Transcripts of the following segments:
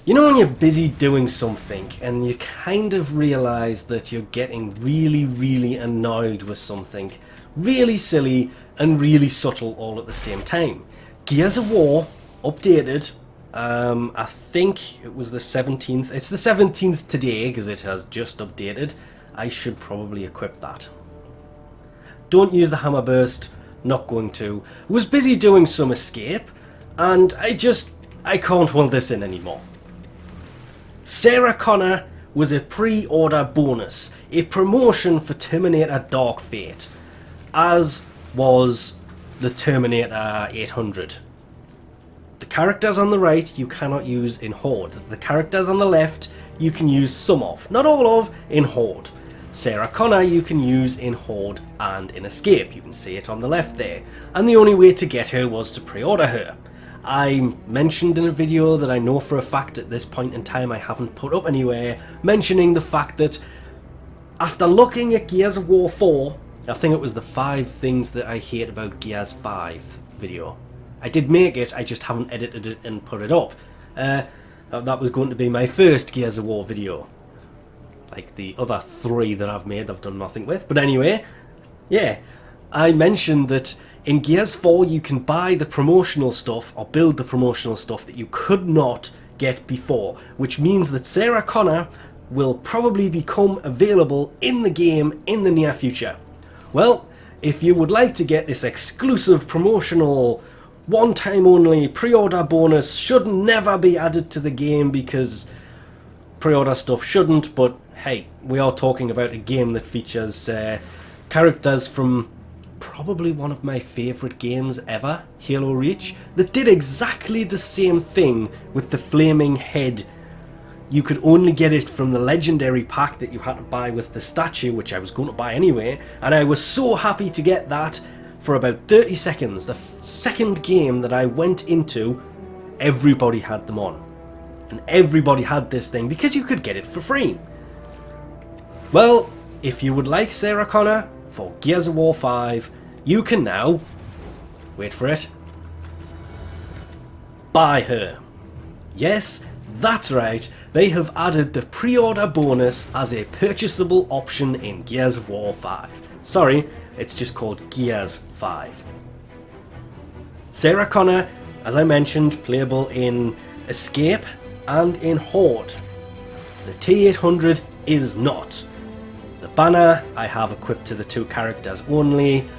You know when you're busy doing something and you kind of realise that you're getting really annoyed with something, really silly and really subtle all at the same time. Gears of War updated, I think it was the 17th, it's the 17th today because it has just updated. I should probably equip that. Don't use the hammer burst, not going to. Was busy doing some escape and I can't hold this in anymore. Sarah Connor was a pre-order bonus, a promotion for Terminator Dark Fate, as was the Terminator 800. The characters on the right you cannot use in Horde. The characters on the left you can use some of, not all of, in Horde. Sarah Connor you can use in Horde and in Escape. You can see it on the left there. And the only way to get her was to pre-order her. I mentioned in a video that I know for a fact at this point in time I haven't put up anywhere, mentioning the fact that after looking at Gears of War 4, I think it was the 5 things that I hate about Gears 5 video. I did make it, I just haven't edited it and put it up. That was going to be my first Gears of War video. Like the other 3 that I've made I've done nothing with. But anyway, yeah, I mentioned that in Gears 4 you can buy the promotional stuff or build the promotional stuff that you could not get before, which means that Sarah Connor will probably become available in the game in the near future. Well, if you would like to get this exclusive promotional one-time only pre-order bonus, should never be added to the game because pre-order stuff shouldn't, but hey, we are talking about a game that features characters from probably one of my favourite games ever, Halo Reach, that did exactly the same thing with the flaming head. You could only get it from the legendary pack that you had to buy with the statue, which I was going to buy anyway, and I was so happy to get that for about 30 seconds. The second game that I went into, everybody had them on. And everybody had this thing because you could get it for free. Well, if you would like Sarah Connor for Gears of War 5, you can now, wait for it, buy her. Yes, that's right, they have added the pre-order bonus as a purchasable option in Gears of War 5. Sorry, it's just called Gears 5. Sarah Connor, as I mentioned, playable in Escape and in Horde. The T-800 is not. The banner I have equipped to the 2 characters only.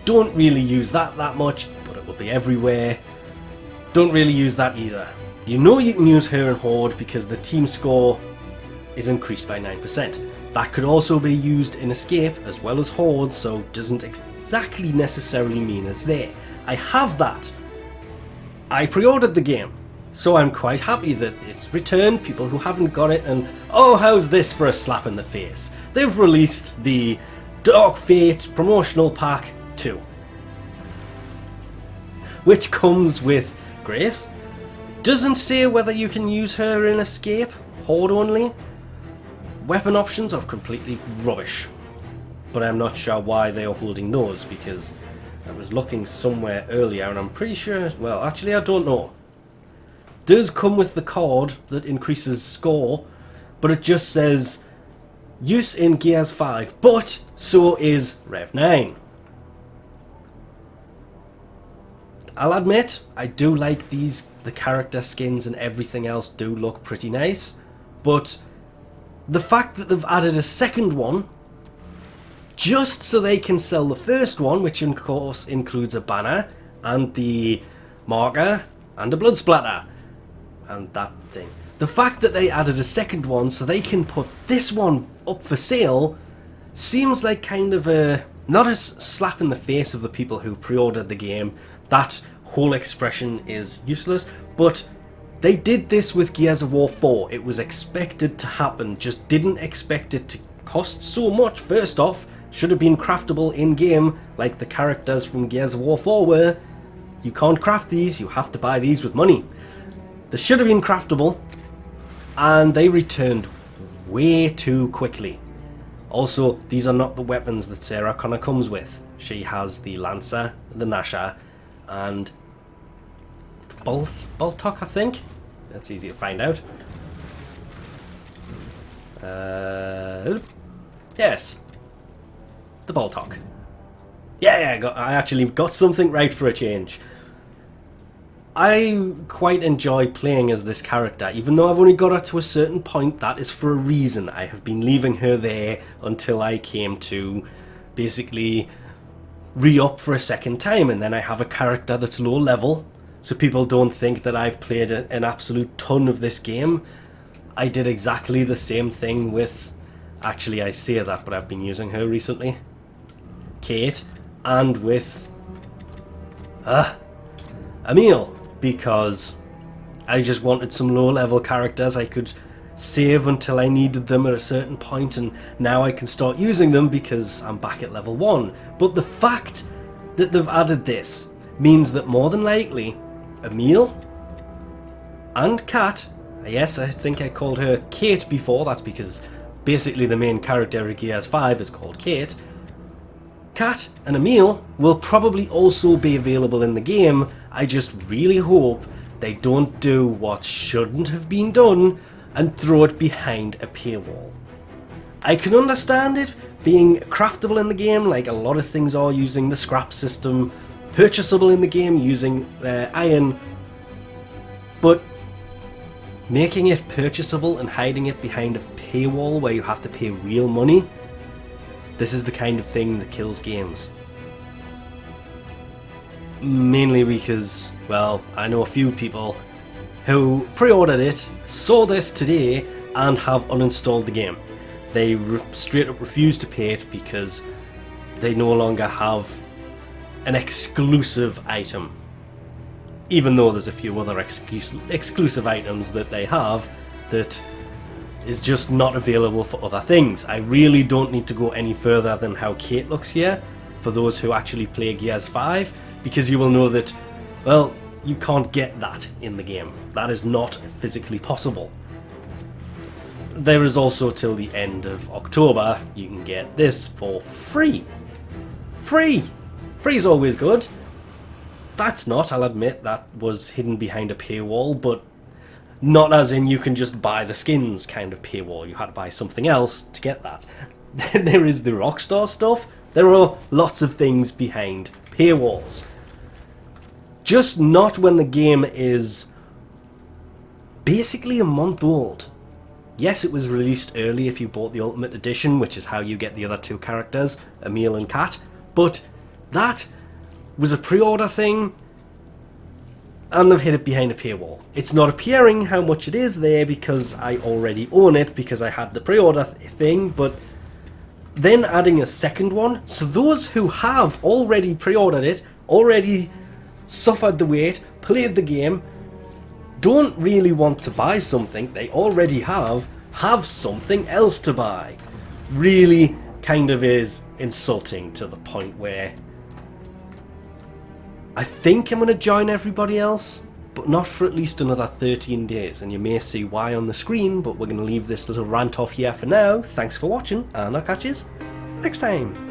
Don't really use that much, but it will be everywhere. Don't really use that either. You know you can use her in Horde because the team score is increased by 9%. That could also be used in Escape as well as Horde, so doesn't exactly necessarily mean it's there. I have that. I pre-ordered the game, so I'm quite happy that it's returned. People who haven't got it and, oh, how's this for a slap in the face? They've released the Dark Fate promotional pack 2, which comes with Grace. Doesn't say whether you can use her in Escape, Horde only. Weapon options are completely rubbish, but I'm not sure why they are holding those, because I was looking somewhere earlier and I'm pretty sure, well, actually I don't know. Does come with the card that increases score, but it just says use in Gears 5, but so is Rev 9. I'll admit, I do like these, the character skins and everything else do look pretty nice, but the fact that they've added a second one just so they can sell the first one, which of course includes a banner and the marker and a blood splatter and that thing. The fact that they added a second one so they can put this one up for sale seems like kind of a, not a slap in the face of the people who pre-ordered the game. That whole expression is useless, but they did this with Gears of War 4. It was expected to happen, just didn't expect it to cost so much. First off, should have been craftable in-game like the characters from Gears of War 4 were. You can't craft these, you have to buy these with money. They should have been craftable, and they returned way too quickly. Also, these are not the weapons that Sarah Connor comes with. She has the Lancer, the Nasher, and Boltok, I think? That's easy to find out. Yes. The Boltok. Yeah, I actually got something right for a change. I quite enjoy playing as this character, even though I've only got her to a certain point. That is for a reason. I have been leaving her there until I came to basically re-up for a second time, and then I have a character that's low level, so people don't think that I've played an absolute ton of this game. I did exactly the same thing with, actually I say that, but I've been using her recently, Kate, and with Emil, because I just wanted some low level characters I could save until I needed them at a certain point, and now I can start using them because I'm back at level 1. But the fact that they've added this means that more than likely Emil and Kat, yes, I think I called her Kate before, that's because basically the main character of Gears 5 is called Kate. Kat and Emil will probably also be available in the game. I just really hope they don't do what shouldn't have been done and throw it behind a paywall. I can understand it being craftable in the game, like a lot of things are, using the scrap system, purchasable in the game using iron, but making it purchasable and hiding it behind a paywall where you have to pay real money, this is the kind of thing that kills games. Mainly because, well, I know a few people who pre-ordered it, saw this today, and have uninstalled the game. They straight up refuse to pay it because they no longer have an exclusive item. Even though there's a few other exclusive items that they have that is just not available for other things. I really don't need to go any further than how Kate looks here, for those who actually play Gears 5, because you will know that, well, you can't get that in the game. That is not physically possible. There is also till the end of October, you can get this for free. Free! Free is always good. That's not, I'll admit, that was hidden behind a paywall, but not as in you can just buy the skins kind of paywall. You had to buy something else to get that. There is the Rockstar stuff. There are lots of things behind paywalls. Just not when the game is basically a month old. Yes, it was released early if you bought the Ultimate Edition, which is how you get the other two characters, Emil and Kat, but that was a pre-order thing, and they've hid it behind a paywall. It's not appearing how much it is there because I already own it because I had the pre-order thing, but then adding a second one, so those who have already pre-ordered it, already suffered the wait, played the game, don't really want to buy something they already have something else to buy. Really kind of is insulting to the point where I think I'm going to join everybody else, but not for at least another 13 days, and you may see why on the screen, but we're going to leave this little rant off here for now. Thanks for watching, and I'll catch you next time.